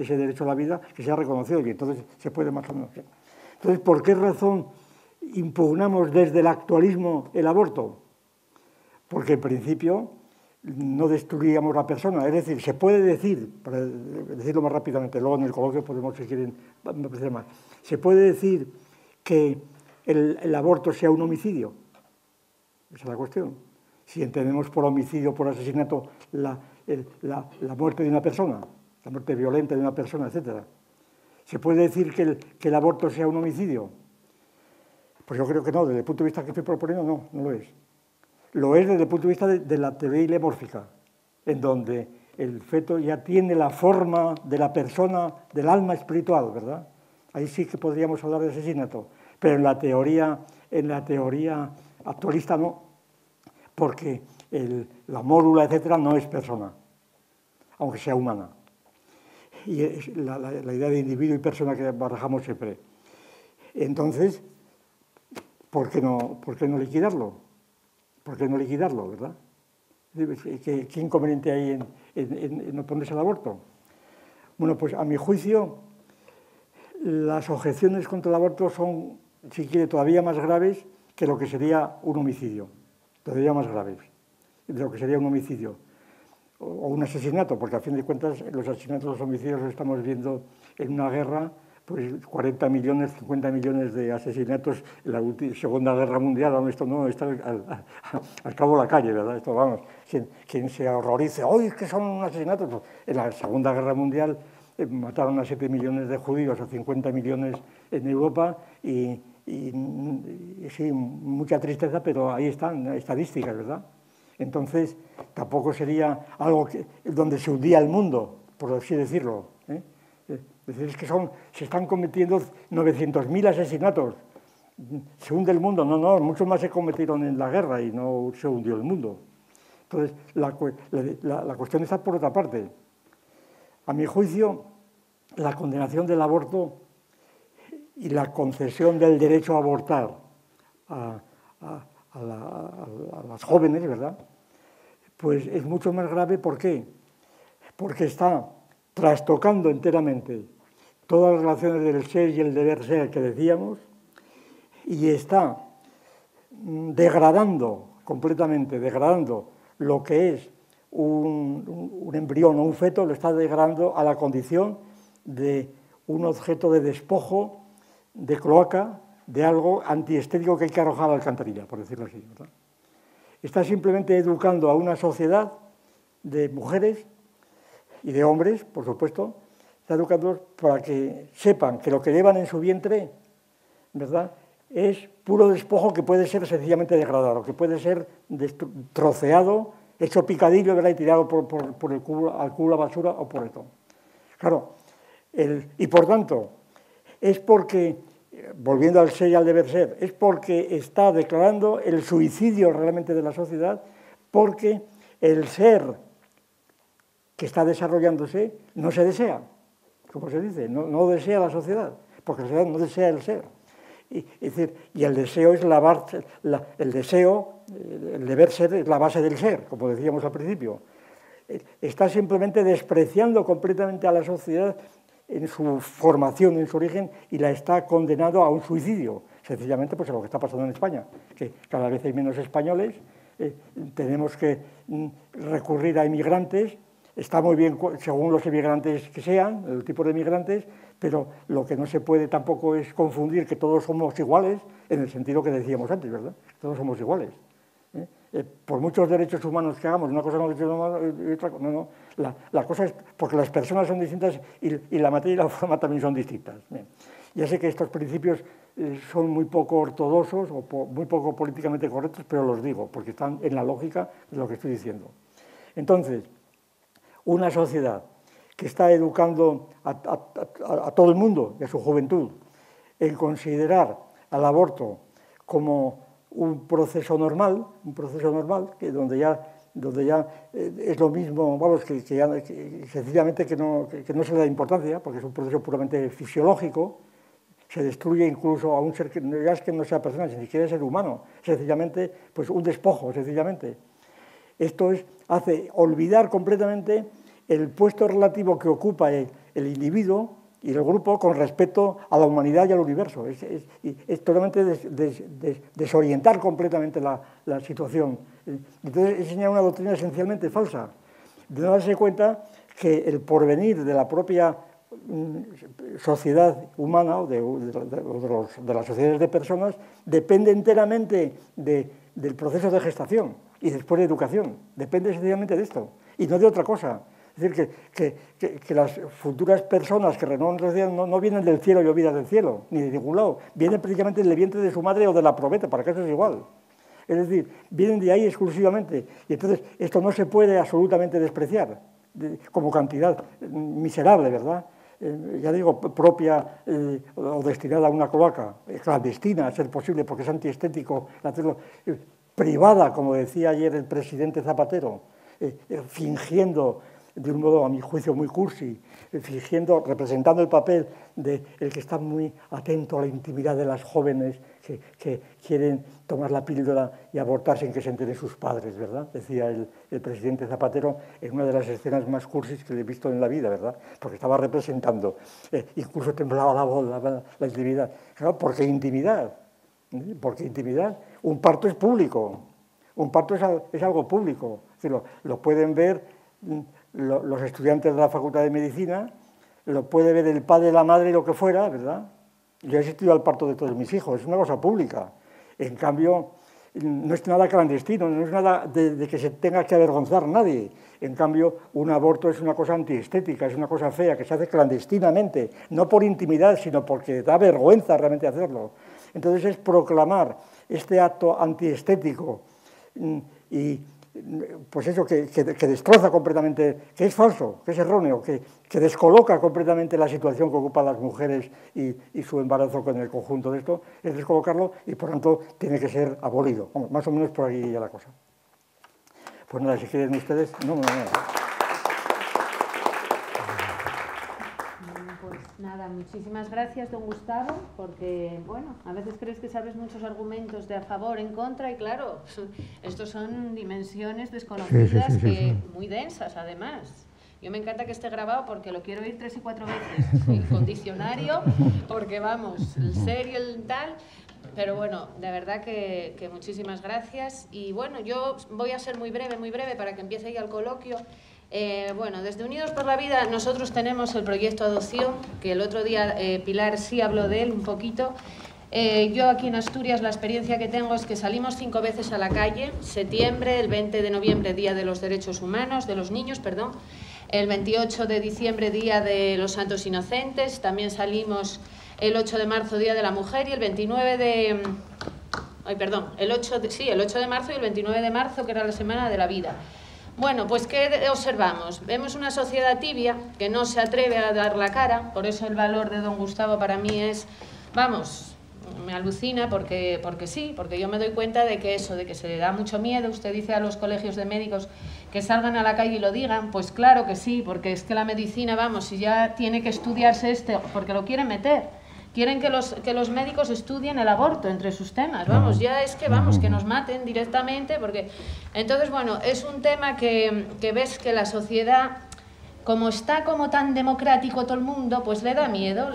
ese derecho a la vida que sea reconocido y entonces se puede más o menos. Entonces, ¿por qué razón impugnamos desde el actualismo el aborto? Porque en principio no destruiríamos la persona, es decir, se puede decir, para decirlo más rápidamente, luego en el coloquio podemos, si quieren, apreciar más, se puede decir que el aborto sea un homicidio. Esa es la cuestión. Si entendemos por homicidio, por asesinato, la muerte de una persona, la muerte violenta de una persona, etc. ¿Se puede decir que el aborto sea un homicidio? Pues yo creo que no, desde el punto de vista que estoy proponiendo, no lo es. Lo es desde el punto de vista de la teoría ilemórfica, en donde el feto ya tiene la forma de la persona, del alma espiritual, ¿verdad? Ahí sí que podríamos hablar de asesinato, pero en la teoría actualista no, porque la mórula, etcétera, no es persona, aunque sea humana. Y es la idea de individuo y persona que barajamos siempre. Entonces, ¿por qué no liquidarlo? ¿Por qué no liquidarlo, verdad? ¿Qué inconveniente hay en oponerse al aborto? Bueno, pues a mi juicio, las objeciones contra el aborto son, si quiere, todavía más graves que lo que sería un homicidio. Todavía más graves de lo que sería un homicidio o un asesinato, porque a fin de cuentas los asesinatos, los homicidios los estamos viendo en una guerra, pues 40 millones, 50 millones de asesinatos en la Segunda Guerra Mundial, esto no está al cabo de la calle, ¿verdad? Esto, vamos, quien se horrorice, ¡ay, es que son asesinatos! Pues en la Segunda Guerra Mundial mataron a 7 millones de judíos, a 50 millones en Europa, y sí, mucha tristeza, pero ahí están estadísticas, ¿verdad? Entonces, tampoco sería algo donde se hundía el mundo, por así decirlo, ¿eh? Es decir, es que se están cometiendo 900.000 asesinatos. ¿Se hunde el mundo? No, muchos más se cometieron en la guerra y no se hundió el mundo. Entonces, la cuestión está por otra parte. A mi juicio, la condenación del aborto y la concesión del derecho a abortar a las jóvenes, ¿verdad? Pues es mucho más grave. ¿Por qué? Porque está trastocando enteramente todas las relaciones del ser y el deber ser que decíamos, y está completamente degradando lo que es un embrión o un feto, lo está degradando a la condición de un objeto de despojo, de cloaca, de algo antiestético que hay que arrojar a la alcantarilla, por decirlo así, ¿verdad? Está simplemente educando a una sociedad de mujeres y de hombres, por supuesto, está educando para que sepan que lo que llevan en su vientre, ¿verdad?, es puro despojo que puede ser sencillamente degradado, que puede ser troceado, hecho picadillo, ¿verdad?, y tirado por el culo, al culo, la basura o por esto. Claro, y por tanto, es porque, volviendo al ser y al deber ser, es porque está declarando el suicidio realmente de la sociedad, porque el ser que está desarrollándose no se desea, como se dice, no desea la sociedad, porque la sociedad no desea el ser. Es decir, y el deseo es el deber ser es la base del ser, como decíamos al principio. Está simplemente despreciando completamente a la sociedad en su formación, en su origen, y la está condenando a un suicidio, sencillamente pues a lo que está pasando en España, que cada vez hay menos españoles, tenemos que recurrir a inmigrantes. Está muy bien según los inmigrantes que sean, el tipo de inmigrantes, pero lo que no se puede tampoco es confundir que todos somos iguales, en el sentido que decíamos antes, ¿verdad? Todos somos iguales. Por muchos derechos humanos que hagamos, una cosa no es derechos humanos y otra cosa no. La cosa es porque las personas son distintas y la materia y la forma también son distintas. Bien. Ya sé que estos principios son muy poco ortodoxos o muy poco políticamente correctos, pero los digo, porque están en la lógica de lo que estoy diciendo. Entonces, una sociedad que está educando a todo el mundo y a su juventud en considerar al aborto como un proceso normal, que donde ya es lo mismo, vamos, que sencillamente que no se le da importancia, porque es un proceso puramente fisiológico, se destruye incluso a un ser que ya es que no sea persona, ni siquiera ser humano, sencillamente, pues un despojo, sencillamente. Esto hace olvidar completamente el puesto relativo que ocupa el individuo y el grupo con respecto a la humanidad y al universo. Es totalmente desorientar completamente la situación. Entonces, enseñar una doctrina esencialmente falsa, de no darse cuenta que el porvenir de la propia sociedad humana o de las sociedades de personas depende enteramente del proceso de gestación y después de educación. Depende esencialmente de esto y no de otra cosa. Es decir, que las futuras personas que renuevan a la sociedad no vienen del cielo llovidas del cielo, ni de ningún lado. Vienen prácticamente del vientre de su madre o de la probeta, para que eso es igual. Es decir, vienen de ahí exclusivamente. Y entonces esto no se puede absolutamente despreciar como cantidad miserable, ¿verdad? Ya digo, propia o destinada a una cloaca, clandestina, a ser posible, porque es antiestético hacerlo, privada, como decía ayer el presidente Zapatero, fingiendo de un modo, a mi juicio, muy cursi, fingiendo, representando el papel de el que está muy atento a la intimidad de las jóvenes que quieren tomar la píldora y abortar sin que se enteren sus padres, ¿verdad? Decía el presidente Zapatero en una de las escenas más cursis que le he visto en la vida, ¿verdad? Porque estaba representando, incluso temblaba la voz, la intimidad. Claro, ¿por qué intimidad? Porque intimidad, un parto es público, un parto es algo público, es decir, lo pueden ver los estudiantes de la Facultad de Medicina, lo puede ver el padre, la madre, lo que fuera, ¿verdad? Yo he asistido al parto de todos mis hijos, es una cosa pública. En cambio, no es nada clandestino, no es nada de que se tenga que avergonzar nadie. En cambio, un aborto es una cosa antiestética, es una cosa fea, que se hace clandestinamente, no por intimidad, sino porque da vergüenza realmente hacerlo. Entonces es proclamar este acto antiestético y pues eso, que destroza completamente, que es falso, que es erróneo, que descoloca completamente la situación que ocupan las mujeres y su embarazo con el conjunto de esto, es descolocarlo y por tanto tiene que ser abolido. Vamos, más o menos por ahí ya la cosa. Pues nada, si quieren ustedes... No. Pues nada, muchísimas gracias, don Gustavo, porque, bueno, a veces crees que sabes muchos argumentos de a favor, en contra, y claro, estos son dimensiones desconocidas, muy densas, además. Yo me encanta que esté grabado porque lo quiero oír 3 y 4 veces, con diccionario, porque vamos, el serio, el tal... Pero bueno, de verdad que muchísimas gracias. Y bueno, yo voy a ser muy breve, para que empiece ya el coloquio. Bueno, desde Unidos por la Vida nosotros tenemos el proyecto Adopción, que el otro día Pilar sí habló de él un poquito. Yo aquí en Asturias la experiencia que tengo es que salimos 5 veces a la calle: septiembre, el 20 de noviembre, Día de los Derechos Humanos, de los Niños, perdón, el 28 de diciembre, Día de los Santos Inocentes, también salimos el 8 de marzo, Día de la Mujer, y el 29 de... el 8 de marzo y el 29 de marzo, que era la Semana de la Vida. Bueno, pues ¿qué observamos? Vemos una sociedad tibia que no se atreve a dar la cara, por eso el valor de don Gustavo para mí es, vamos, me alucina porque sí, porque yo me doy cuenta de que eso, de que se le da mucho miedo. Usted dice a los colegios de médicos que salgan a la calle y lo digan, pues claro que sí, porque es que la medicina, vamos, si ya tiene que estudiarse porque lo quieren meter. Quieren que los médicos estudien el aborto entre sus temas, vamos, ya es que vamos, que nos maten directamente, porque... Entonces, bueno, es un tema que ves que la sociedad, como está como tan democrático todo el mundo, pues le da miedo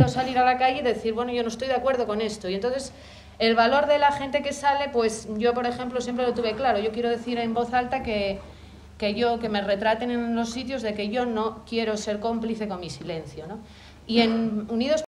salir a la calle y decir, bueno, yo no estoy de acuerdo con esto. Y entonces, el valor de la gente que sale, pues yo, por ejemplo, siempre lo tuve claro. Yo quiero decir en voz alta que me retraten en los sitios de que yo no quiero ser cómplice con mi silencio, ¿no? Y en Unidos